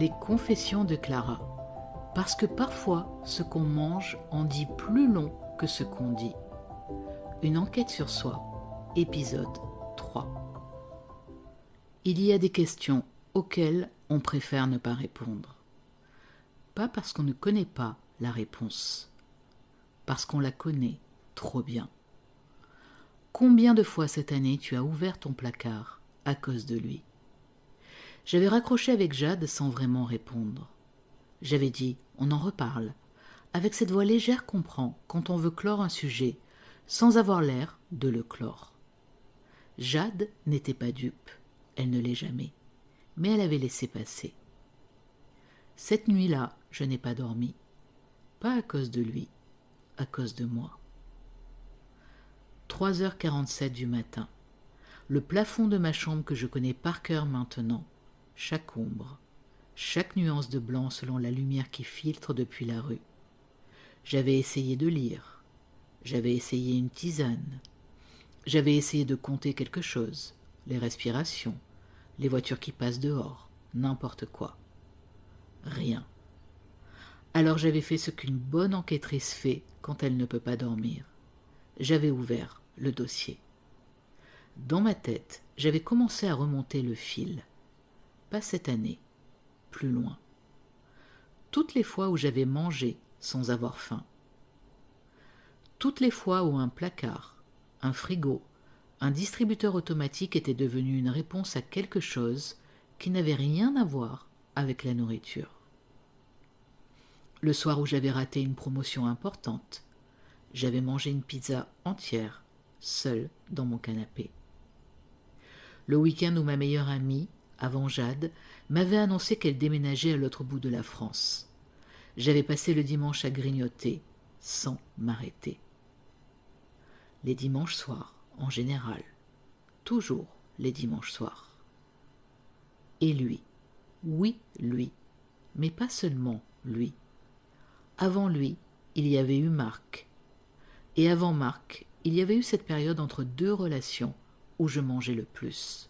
Les confessions de Clara. Parce que parfois, ce qu'on mange en dit plus long que ce qu'on dit. Une enquête sur soi, épisode 3. Il y a des questions auxquelles on préfère ne pas répondre. Pas parce qu'on ne connaît pas la réponse, parce qu'on la connaît trop bien. Combien de fois cette année tu as ouvert ton placard à cause de lui ? J'avais raccroché avec Jade sans vraiment répondre. J'avais dit « on en reparle », avec cette voix légère qu'on prend quand on veut clore un sujet, sans avoir l'air de le clore. Jade n'était pas dupe, elle ne l'est jamais, mais elle avait laissé passer. Cette nuit-là, je n'ai pas dormi, pas à cause de lui, à cause de moi. 3h47 du matin. Le plafond de ma chambre que je connais par cœur maintenant, chaque ombre, chaque nuance de blanc selon la lumière qui filtre depuis la rue. J'avais essayé de lire, j'avais essayé une tisane, j'avais essayé de compter quelque chose, les respirations, les voitures qui passent dehors, n'importe quoi. Rien. Alors j'avais fait ce qu'une bonne enquêtrice fait quand elle ne peut pas dormir. J'avais ouvert le dossier. Dans ma tête, j'avais commencé à remonter le fil. Pas cette année, plus loin. Toutes les fois où j'avais mangé sans avoir faim. Toutes les fois où un placard, un frigo, un distributeur automatique était devenu une réponse à quelque chose qui n'avait rien à voir avec la nourriture. Le soir où j'avais raté une promotion importante, j'avais mangé une pizza entière, seule dans mon canapé. Le week-end où ma meilleure amie, avant Jade, m'avait annoncé qu'elle déménageait à l'autre bout de la France. J'avais passé le dimanche à grignoter, sans m'arrêter. Les dimanches soirs, en général. Toujours les dimanches soirs. Et lui, oui, lui, mais pas seulement lui. Avant lui, il y avait eu Marc. Et avant Marc, il y avait eu cette période entre deux relations où je mangeais le plus.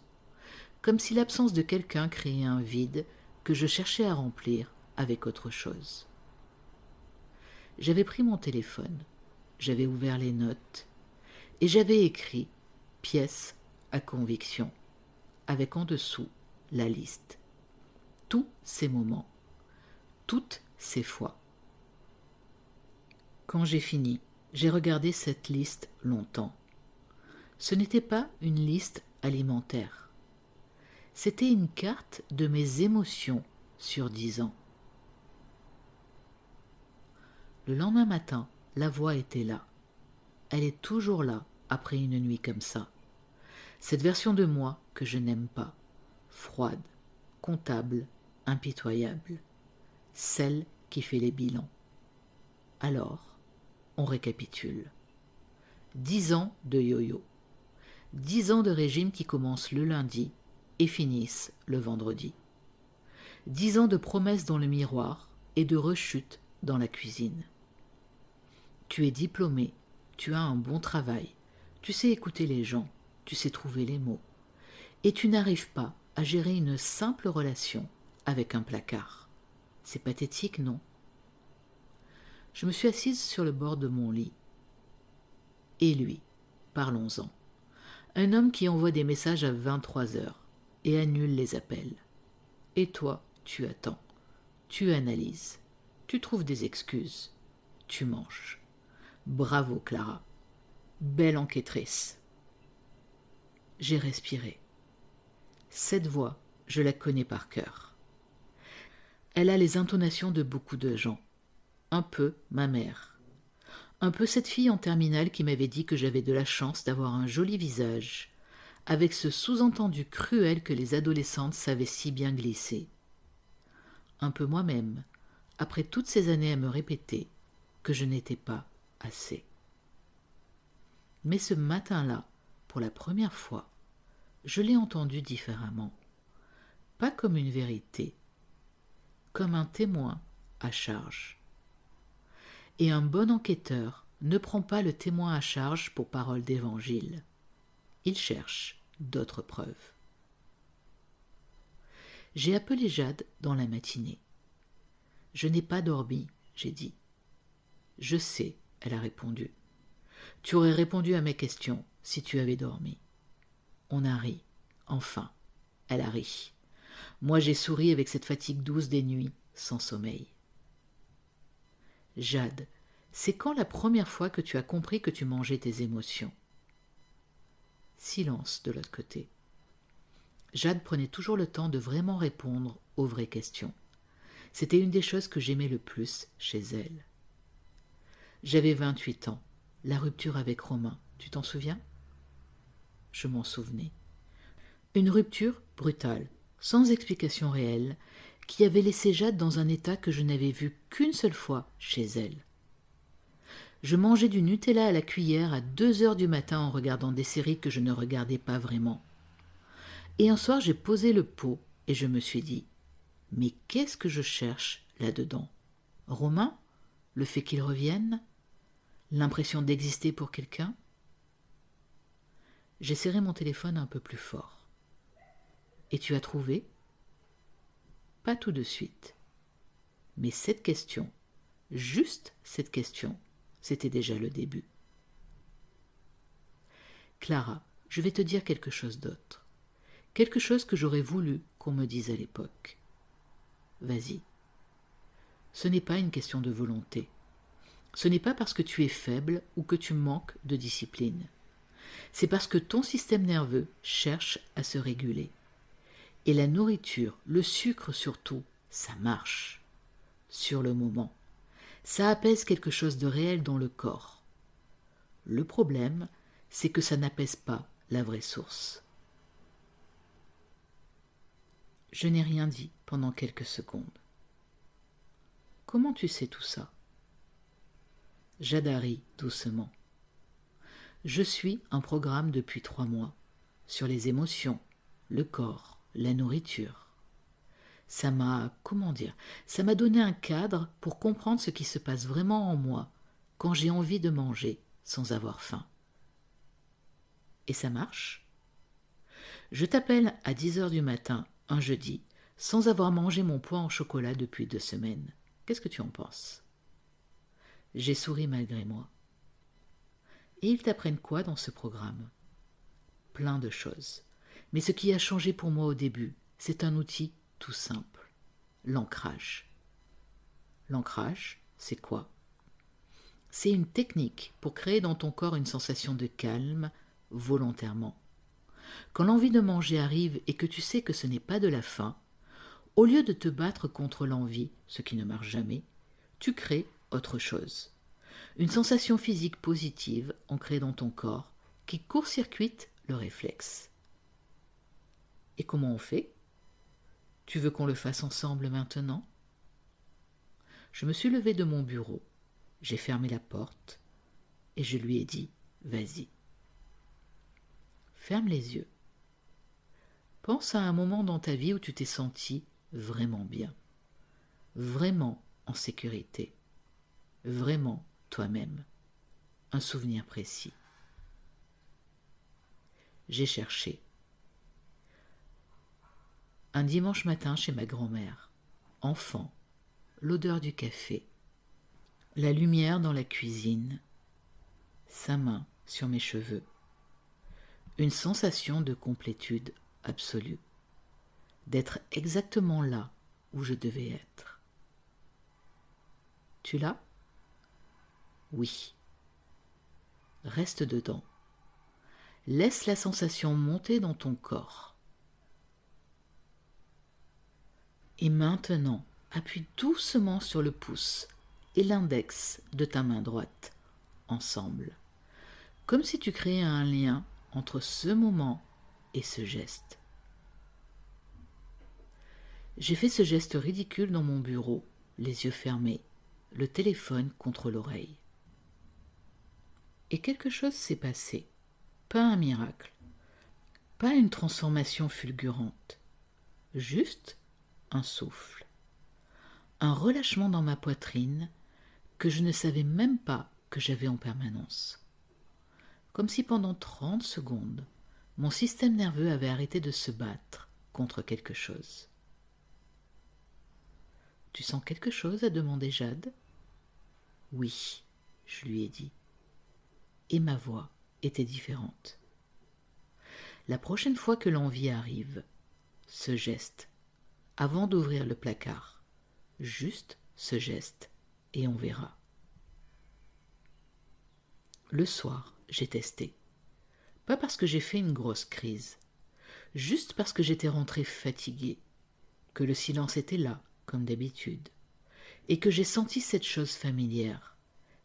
Comme si l'absence de quelqu'un créait un vide que je cherchais à remplir avec autre chose. J'avais pris mon téléphone, j'avais ouvert les notes et j'avais écrit pièce à conviction, avec en dessous la liste. Tous ces moments, toutes ces fois. Quand j'ai fini, j'ai regardé cette liste longtemps. Ce n'était pas une liste alimentaire. C'était une carte de mes émotions sur 10 ans. Le lendemain matin, la voix était là. Elle est toujours là après une nuit comme ça. Cette version de moi que je n'aime pas, froide, comptable, impitoyable. Celle qui fait les bilans. Alors, on récapitule. 10 ans de yo-yo. 10 ans de régime qui commencent le lundi et finissent le vendredi. 10 ans de promesses dans le miroir et de rechutes dans la cuisine. Tu es diplômé, tu as un bon travail, tu sais écouter les gens, tu sais trouver les mots. Et tu n'arrives pas à gérer une simple relation avec un placard. C'est pathétique, non ? Je me suis assise sur le bord de mon lit. Et lui, parlons-en. Un homme qui envoie des messages à 23h et annule les appels. Et toi, tu attends, tu analyses, tu trouves des excuses, tu manges. Bravo Clara, belle enquêtrice. J'ai respiré. Cette voix, je la connais par cœur. Elle a les intonations de beaucoup de gens. Un peu ma mère. Un peu cette fille en terminale qui m'avait dit que j'avais de la chance d'avoir un joli visage, avec ce sous-entendu cruel que les adolescentes savaient si bien glisser. Un peu moi-même, après toutes ces années à me répéter que je n'étais pas assez. Mais ce matin-là, pour la première fois, je l'ai entendu différemment. Pas comme une vérité, comme un témoin à charge. Et un bon enquêteur ne prend pas le témoin à charge pour parole d'évangile. Il cherche d'autres preuves. J'ai appelé Jade dans la matinée. « Je n'ai pas dormi, » j'ai dit. « Je sais, » elle a répondu. « Tu aurais répondu à mes questions si tu avais dormi. » On a ri. Enfin, elle a ri. Moi, j'ai souri avec cette fatigue douce des nuits, sans sommeil. « Jade, c'est quand la première fois que tu as compris que tu mangeais tes émotions ?» Silence de l'autre côté. Jade prenait toujours le temps de vraiment répondre aux vraies questions. C'était une des choses que j'aimais le plus chez elle. J'avais 28 ans, la rupture avec Romain, tu t'en souviens ? Je m'en souvenais. Une rupture brutale, sans explication réelle, qui avait laissé Jade dans un état que je n'avais vu qu'une seule fois chez elle. Je mangeais du Nutella à la cuillère à 2 heures du matin en regardant des séries que je ne regardais pas vraiment. Et un soir, j'ai posé le pot et je me suis dit « Mais qu'est-ce que je cherche là-dedans ? Romain ? Le fait qu'il revienne ? L'impression d'exister pour quelqu'un ?» J'ai serré mon téléphone un peu plus fort. « Et tu as trouvé ? » Pas tout de suite. Mais cette question, juste cette question, c'était déjà le début. Clara, je vais te dire quelque chose d'autre. Quelque chose que j'aurais voulu qu'on me dise à l'époque. Vas-y. Ce n'est pas une question de volonté. Ce n'est pas parce que tu es faible ou que tu manques de discipline. C'est parce que ton système nerveux cherche à se réguler. Et la nourriture, le sucre surtout, ça marche. Sur le moment. Ça apaise quelque chose de réel dans le corps. Le problème, c'est que ça n'apaise pas la vraie source. Je n'ai rien dit pendant quelques secondes. Comment tu sais tout ça ? Jade rit doucement. Je suis un programme depuis 3 mois sur les émotions, le corps, la nourriture. Ça m'a donné un cadre pour comprendre ce qui se passe vraiment en moi quand j'ai envie de manger sans avoir faim. Et ça marche ? Je t'appelle à 10 heures du matin, un jeudi, sans avoir mangé mon pois en chocolat depuis 2 semaines. Qu'est-ce que tu en penses ? J'ai souri malgré moi. Et ils t'apprennent quoi dans ce programme ? Plein de choses. Mais ce qui a changé pour moi au début, c'est un outil tout simple. L'ancrage. L'ancrage, c'est quoi ? C'est une technique pour créer dans ton corps une sensation de calme, volontairement. Quand l'envie de manger arrive et que tu sais que ce n'est pas de la faim, au lieu de te battre contre l'envie, ce qui ne marche jamais, tu crées autre chose. Une sensation physique positive ancrée dans ton corps qui court-circuite le réflexe. Et comment on fait ? Tu veux qu'on le fasse ensemble maintenant ? Je me suis levée de mon bureau, j'ai fermé la porte et je lui ai dit « Vas-y ». Ferme les yeux. Pense à un moment dans ta vie où tu t'es senti vraiment bien, vraiment en sécurité, vraiment toi-même, un souvenir précis. J'ai cherché. Un dimanche matin chez ma grand-mère, enfant, l'odeur du café, la lumière dans la cuisine, sa main sur mes cheveux, une sensation de complétude absolue, d'être exactement là où je devais être. Tu l'as ? Oui. Reste dedans. Laisse la sensation monter dans ton corps. Et maintenant, appuie doucement sur le pouce et l'index de ta main droite, ensemble, comme si tu créais un lien entre ce moment et ce geste. J'ai fait ce geste ridicule dans mon bureau, les yeux fermés, le téléphone contre l'oreille. Et quelque chose s'est passé. Pas un miracle, pas une transformation fulgurante, juste un souffle, un relâchement dans ma poitrine que je ne savais même pas que j'avais en permanence. Comme si pendant 30 secondes, mon système nerveux avait arrêté de se battre contre quelque chose. Tu sens quelque chose, a demandé Jade. Oui, je lui ai dit. Et ma voix était différente. La prochaine fois que l'envie arrive, ce geste, avant d'ouvrir le placard, juste ce geste, et on verra. Le soir, j'ai testé. Pas parce que j'ai fait une grosse crise, juste parce que j'étais rentrée fatiguée, que le silence était là, comme d'habitude, et que j'ai senti cette chose familière,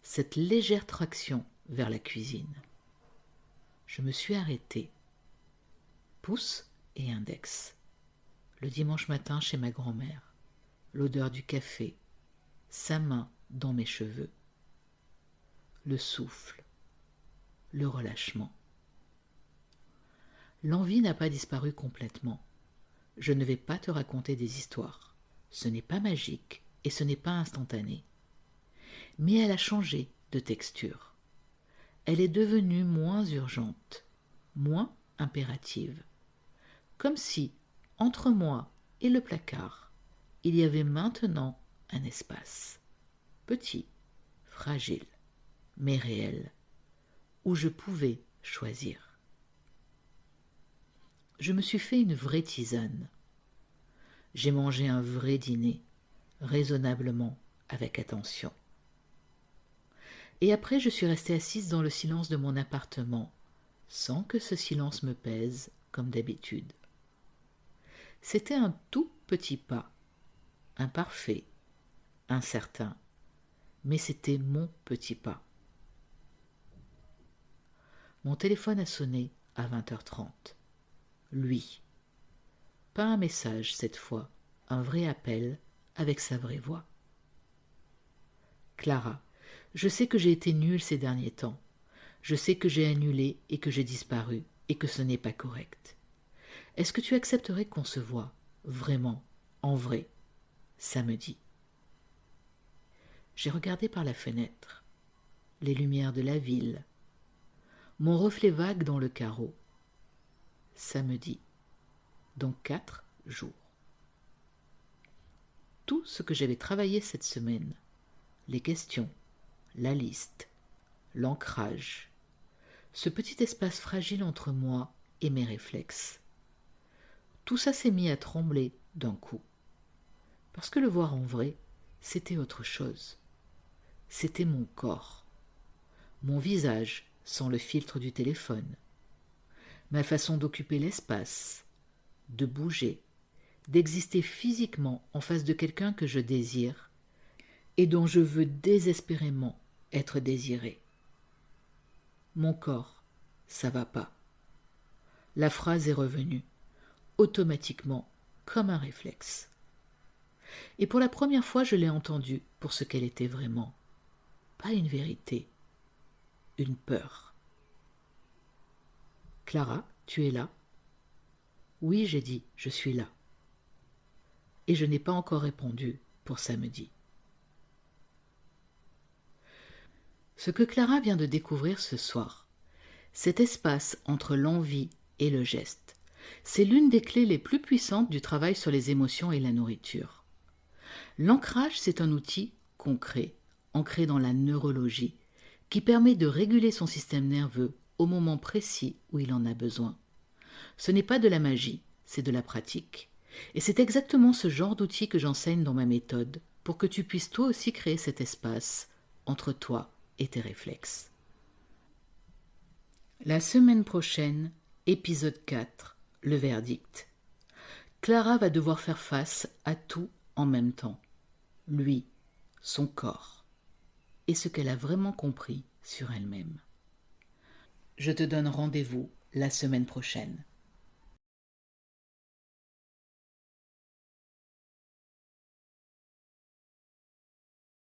cette légère traction vers la cuisine. Je me suis arrêtée, pouce et index, le dimanche matin chez ma grand-mère, l'odeur du café, sa main dans mes cheveux, le souffle, le relâchement. L'envie n'a pas disparu complètement. Je ne vais pas te raconter des histoires. Ce n'est pas magique et ce n'est pas instantané. Mais elle a changé de texture. Elle est devenue moins urgente, moins impérative. Comme si, entre moi et le placard, il y avait maintenant un espace. Petit, fragile, mais réel, où je pouvais choisir. Je me suis fait une vraie tisane. J'ai mangé un vrai dîner, raisonnablement, avec attention. Et après, je suis restée assise dans le silence de mon appartement, sans que ce silence me pèse, comme d'habitude. C'était un tout petit pas, imparfait, incertain, mais c'était mon petit pas. Mon téléphone a sonné à 20h30. Lui. Pas un message cette fois, un vrai appel avec sa vraie voix. Clara, je sais que j'ai été nulle ces derniers temps. Je sais que j'ai annulé et que j'ai disparu et que ce n'est pas correct. Est-ce que tu accepterais qu'on se voie, vraiment, en vrai, samedi? J'ai regardé par la fenêtre, les lumières de la ville, mon reflet vague dans le carreau. Samedi, dans 4 jours. Tout ce que j'avais travaillé cette semaine, les questions, la liste, l'ancrage, ce petit espace fragile entre moi et mes réflexes. Tout ça s'est mis à trembler d'un coup. Parce que le voir en vrai, c'était autre chose. C'était mon corps, mon visage sans le filtre du téléphone, ma façon d'occuper l'espace, de bouger, d'exister physiquement en face de quelqu'un que je désire et dont je veux désespérément être désiré. Mon corps, ça va pas. La phrase est revenue, automatiquement, comme un réflexe. Et pour la première fois, je l'ai entendue pour ce qu'elle était vraiment. Pas une vérité, une peur. Clara, tu es là? Oui, j'ai dit, je suis là. Et je n'ai pas encore répondu pour samedi. Ce que Clara vient de découvrir ce soir, cet espace entre l'envie et le geste, c'est l'une des clés les plus puissantes du travail sur les émotions et la nourriture. L'ancrage, c'est un outil concret, ancré dans la neurologie, qui permet de réguler son système nerveux au moment précis où il en a besoin. Ce n'est pas de la magie, c'est de la pratique. Et c'est exactement ce genre d'outil que j'enseigne dans ma méthode pour que tu puisses toi aussi créer cet espace entre toi et tes réflexes. La semaine prochaine, épisode 4, le verdict. Clara va devoir faire face à tout en même temps. Lui, son corps, et ce qu'elle a vraiment compris sur elle-même. Je te donne rendez-vous la semaine prochaine.